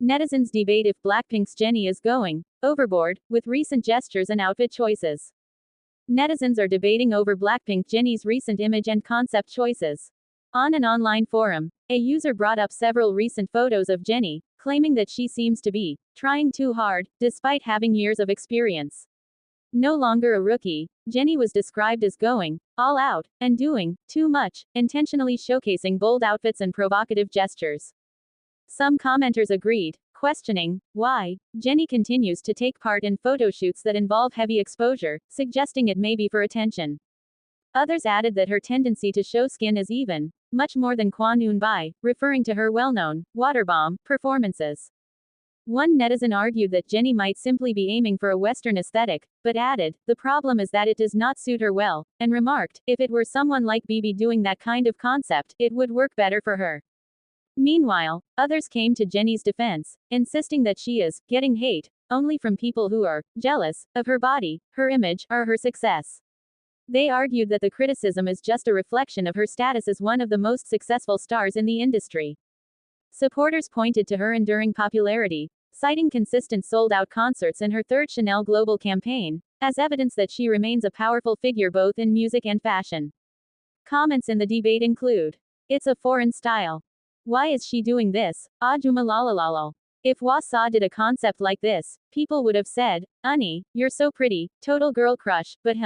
Netizens debate if BLACKPINK's Jennie is going overboard with recent gestures and outfit choices. Netizens are debating over BLACKPINK Jennie's recent image and concept choices. On an online forum, a user brought up several recent photos of Jennie, claiming that she seems to be trying too hard, despite having years of experience. No longer a rookie, Jennie was described as going all out and doing too much, intentionally showcasing bold outfits and provocative gestures. Some commenters agreed, questioning why Jennie continues to take part in photo shoots that involve heavy exposure, suggesting it may be for attention. Others added that her tendency to show skin is even much more than Kwanun Bai, referring to her well-known waterbomb performances. One netizen argued that Jennie might simply be aiming for a Western aesthetic, but added, the problem is that it does not suit her well, and remarked, if it were someone like BB doing that kind of concept, it would work better for her. Meanwhile, others came to Jennie's defense, insisting that she is getting hate only from people who are jealous of her body, her image, or her success. They argued that the criticism is just a reflection of her status as one of the most successful stars in the industry. Supporters pointed to her enduring popularity, citing consistent sold-out concerts and her third Chanel global campaign, as evidence that she remains a powerful figure both in music and fashion. Comments in the debate include, "It's a foreign style. Why is she doing this? Ajuma lalalalo. If Wasa did a concept like this, people would have said, Unnie, you're so pretty, total girl crush, but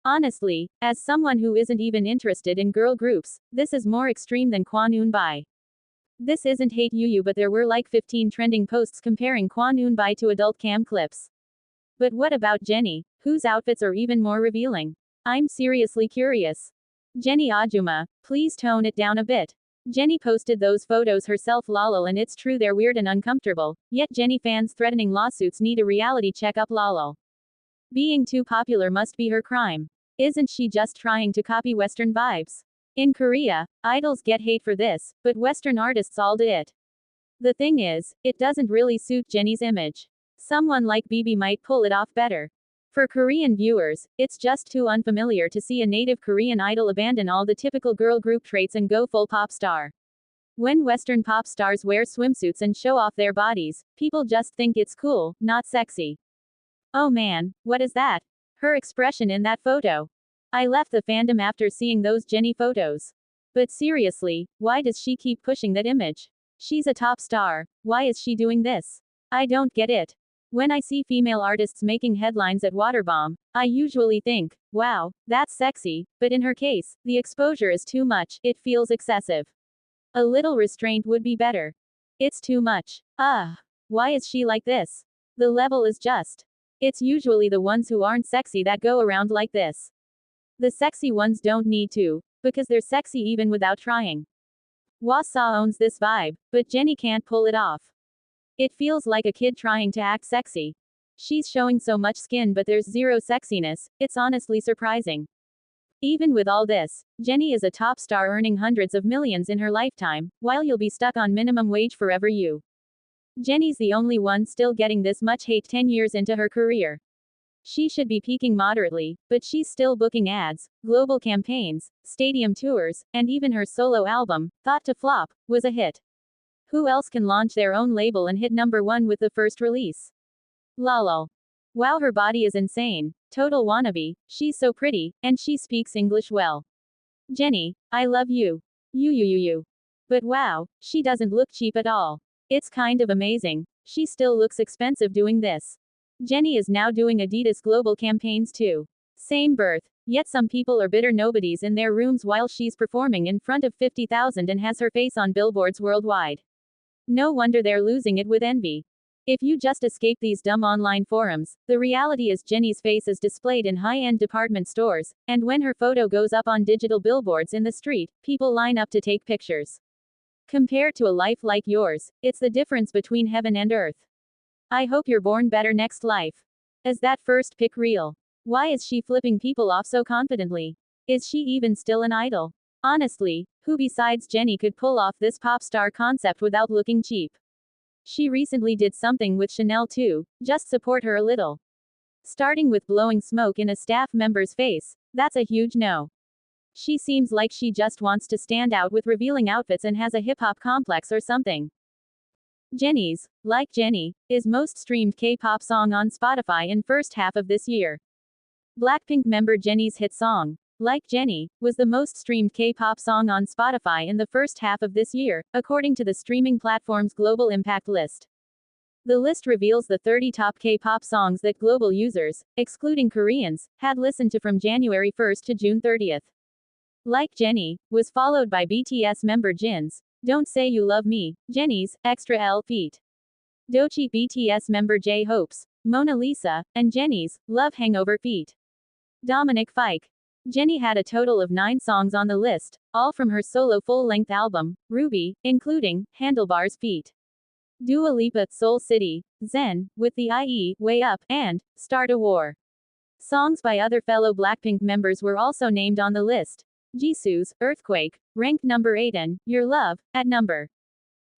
Honestly, as someone who isn't even interested in girl groups, this is more extreme than Kwanun Bai. This isn't hate you, but there were like 15 trending posts comparing Kwanun Bai to adult cam clips. But what about Jennie, whose outfits are even more revealing? I'm seriously curious. Jennie Ajuma, please tone it down a bit. Jennie posted those photos herself lol, and it's true they're weird and uncomfortable, yet Jennie fans threatening lawsuits need a reality check-up lol. Being too popular must be her crime. Isn't she just trying to copy Western vibes? In Korea, idols get hate for this, but Western artists all do it. The thing is, it doesn't really suit Jennie's image. Someone like BB might pull it off better. For Korean viewers, it's just too unfamiliar to see a native Korean idol abandon all the typical girl group traits and go full pop star. When Western pop stars wear swimsuits and show off their bodies, people just think it's cool, not sexy. Oh man, what is that? Her expression in that photo. I left the fandom after seeing those Jennie photos. But seriously, why does she keep pushing that image? She's a top star, why is she doing this? I don't get it. When I see female artists making headlines at Waterbomb, I usually think, wow, that's sexy, but in her case, the exposure is too much, it feels excessive. A little restraint would be better. It's too much. Why is she like this? The level is just. It's usually the ones who aren't sexy that go around like this. The sexy ones don't need to, because they're sexy even without trying. Wasa owns this vibe, but Jennie can't pull it off. It feels like a kid trying to act sexy. She's showing so much skin but there's zero sexiness, it's honestly surprising. Even with all this, Jennie is a top star earning hundreds of millions in her lifetime, while you'll be stuck on minimum wage forever. Jennie's the only one still getting this much hate 10 years into her career. She should be peaking moderately, but she's still booking ads, global campaigns, stadium tours, and even her solo album, thought to flop, was a hit. Who else can launch their own label and hit #1 with the first release? Lol. Wow, her body is insane. Total wannabe, she's so pretty, and she speaks English well. Jennie, I love you. You. But wow, she doesn't look cheap at all. It's kind of amazing. She still looks expensive doing this. Jennie is now doing Adidas global campaigns too. Same birth, yet some people are bitter nobodies in their rooms while she's performing in front of 50,000 and has her face on billboards worldwide. No wonder they're losing it with envy. If you just escape these dumb online forums, the reality is Jennie's face is displayed in high-end department stores, and when her photo goes up on digital billboards in the street, people line up to take pictures. Compared to a life like yours, it's the difference between heaven and earth. I hope you're born better next life. Is that first pic real? Why is she flipping people off so confidently? Is she even still an idol? Honestly, who besides Jennie could pull off this pop star concept without looking cheap? She recently did something with Chanel too, just support her a little. Starting with blowing smoke in a staff member's face, that's a huge no. She seems like she just wants to stand out with revealing outfits and has a hip-hop complex or something. Jennie's Like Jennie is most streamed K-pop song on Spotify in first half of this year. Blackpink member Jennie's hit song, Like Jennie, was the most streamed K-pop song on Spotify in the first half of this year, according to the streaming platform's Global Impact list. The list reveals the 30 top K-pop songs that global users, excluding Koreans, had listened to from January 1st to June 30th. Like Jennie was followed by BTS member Jin's Don't Say You Love Me, Jennie's Extra L feat. Doechii BTS member J-Hope's Mona Lisa, and Jennie's Love Hangover feat. Dominic Fike. Jennie had a total of 9 songs on the list, all from her solo full-length album, Ruby, including Handlebars feat. Dua Lipa, Soul City, Zen, with the IE, Way Up, and Start a War. Songs by other fellow Blackpink members were also named on the list. Jisoo's Earthquake, ranked number 8, and Your Love, at number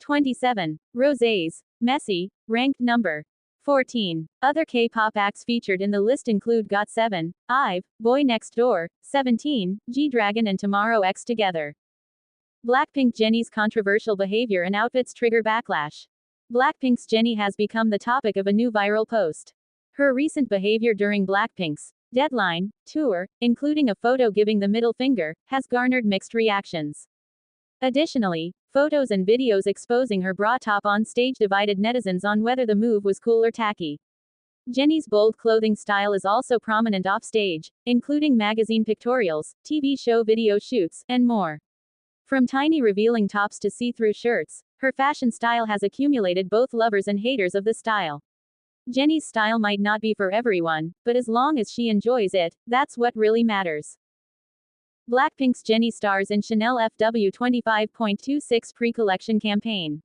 27. Rosé's Messy, ranked number 14. Other K-pop acts featured in the list include GOT7, IVE, Boy Next Door, 17, G-Dragon and Tomorrow X Together. Blackpink Jennie's controversial behavior and outfits trigger backlash. Blackpink's Jennie has become the topic of a new viral post. Her recent behavior during Blackpink's Deadline tour, including a photo giving the middle finger, has garnered mixed reactions. Additionally, photos and videos exposing her bra top on stage divided netizens on whether the move was cool or tacky. Jennie's bold clothing style is also prominent off stage, including magazine pictorials, TV show video shoots, and more. From tiny revealing tops to see-through shirts, her fashion style has accumulated both lovers and haters of the style. Jennie's style might not be for everyone, but as long as she enjoys it, that's what really matters. Blackpink's Jennie stars in Chanel FW 25.26 pre-collection campaign.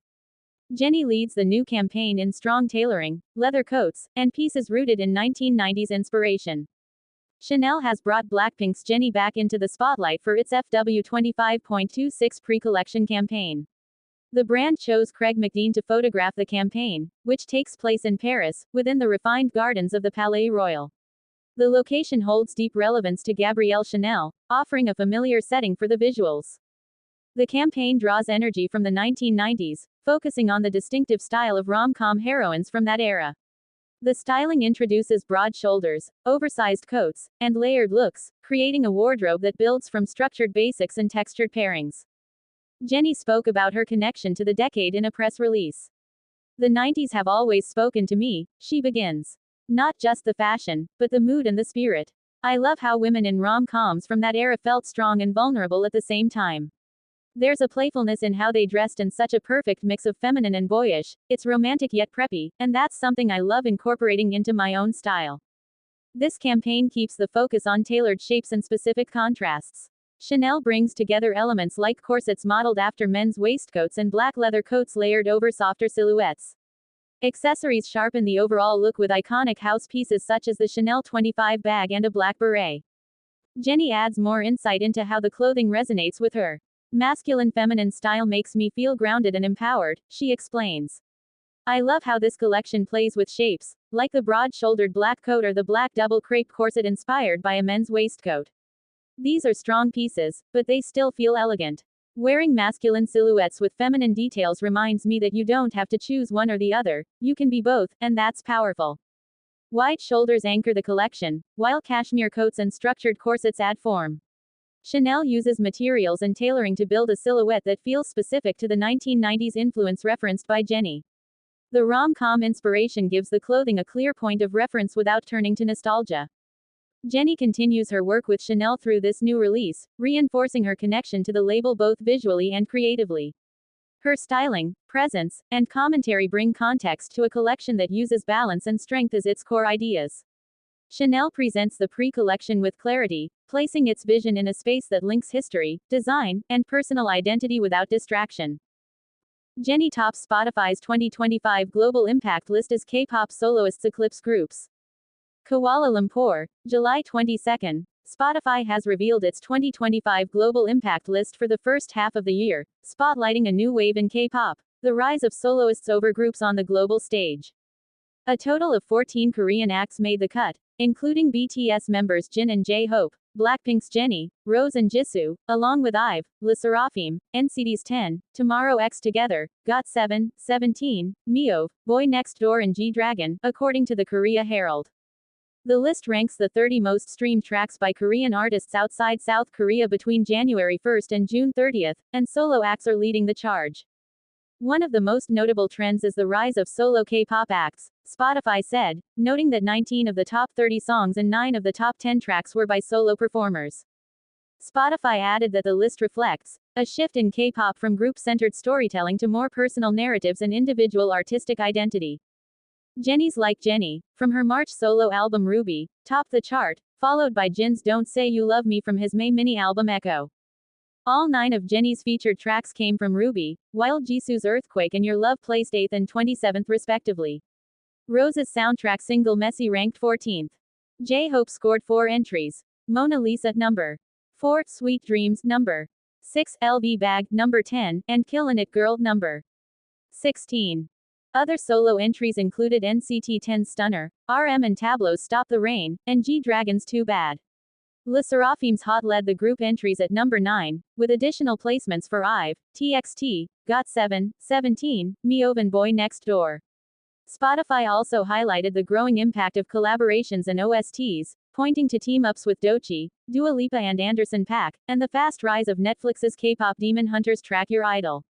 Jennie leads the new campaign in strong tailoring, leather coats, and pieces rooted in 1990s inspiration. Chanel has brought Blackpink's Jennie back into the spotlight for its FW 25.26 pre-collection campaign. The brand chose Craig McDean to photograph the campaign, which takes place in Paris, within the refined gardens of the Palais Royal. The location holds deep relevance to Gabrielle Chanel, offering a familiar setting for the visuals. The campaign draws energy from the 1990s, focusing on the distinctive style of rom-com heroines from that era. The styling introduces broad shoulders, oversized coats, and layered looks, creating a wardrobe that builds from structured basics and textured pairings. Jennie spoke about her connection to the decade in a press release. The 90s have always spoken to me, she begins. Not just the fashion, but the mood and the spirit. I love how women in rom-coms from that era felt strong and vulnerable at the same time. There's a playfulness in how they dressed and such a perfect mix of feminine and boyish, it's romantic yet preppy, and that's something I love incorporating into my own style. This campaign keeps the focus on tailored shapes and specific contrasts. Chanel brings together elements like corsets modeled after men's waistcoats and black leather coats layered over softer silhouettes. Accessories sharpen the overall look with iconic house pieces such as the Chanel 25 bag and a black beret. Jennie adds more insight into how the clothing resonates with her. Masculine feminine style makes me feel grounded and empowered, she explains. I love how this collection plays with shapes, like the broad-shouldered black coat or the black double crepe corset inspired by a men's waistcoat. These are strong pieces, but they still feel elegant. Wearing masculine silhouettes with feminine details reminds me that you don't have to choose one or the other, you can be both, and that's powerful. Wide shoulders anchor the collection, while cashmere coats and structured corsets add form. Chanel uses materials and tailoring to build a silhouette that feels specific to the 1990s influence referenced by Jennie. The rom-com inspiration gives the clothing a clear point of reference without turning to nostalgia. Jennie continues her work with Chanel through this new release, reinforcing her connection to the label both visually and creatively. Her styling, presence, and commentary bring context to a collection that uses balance and strength as its core ideas. Chanel presents the pre-collection with clarity, placing its vision in a space that links history, design, and personal identity without distraction. Jennie tops Spotify's 2025 Global Impact list as K-pop soloists eclipse groups. Kuala Lumpur, July 22. Spotify has revealed its 2025 Global Impact list for the first half of the year, spotlighting a new wave in K-pop, the rise of soloists over groups on the global stage. A total of 14 Korean acts made the cut, including BTS members Jin and J-Hope, BLACKPINK's Jennie, Rose and Jisoo, along with IVE, Le Sserafim, NCT's 10, Tomorrow X Together, GOT7, 17, Miyove, Boy Next Door and G-Dragon, according to the Korea Herald. The list ranks the 30 most streamed tracks by Korean artists outside South Korea between January 1 and June 30, and solo acts are leading the charge. One of the most notable trends is the rise of solo K-pop acts, Spotify said, noting that 19 of the top 30 songs and 9 of the top 10 tracks were by solo performers. Spotify added that the list reflects a shift in K-pop from group-centered storytelling to more personal narratives and individual artistic identity. Jennie's Like Jennie, from her March solo album Ruby, topped the chart, followed by Jin's Don't Say You Love Me from his May mini-album Echo. All 9 of Jennie's featured tracks came from Ruby, while Jisoo's Earthquake and Your Love placed 8th and 27th respectively. Rose's soundtrack single Messy ranked 14th. J-Hope scored 4 entries. Mona Lisa, number 4, Sweet Dreams, number 6, LV Bag, number 10, and Killin' It Girl, number 16. Other solo entries included NCT 10's Stunner, RM and Tableau's Stop the Rain, and G-Dragon's Too Bad. Le Sserafim's Hot led the group entries at number 9, with additional placements for IVE, TXT, GOT7, 17, Miyove and Boy Next Door. Spotify also highlighted the growing impact of collaborations and OSTs, pointing to team-ups with Doechii, Dua Lipa and Anderson .Paak, and the fast rise of Netflix's K-pop Demon Hunters track Your Idol.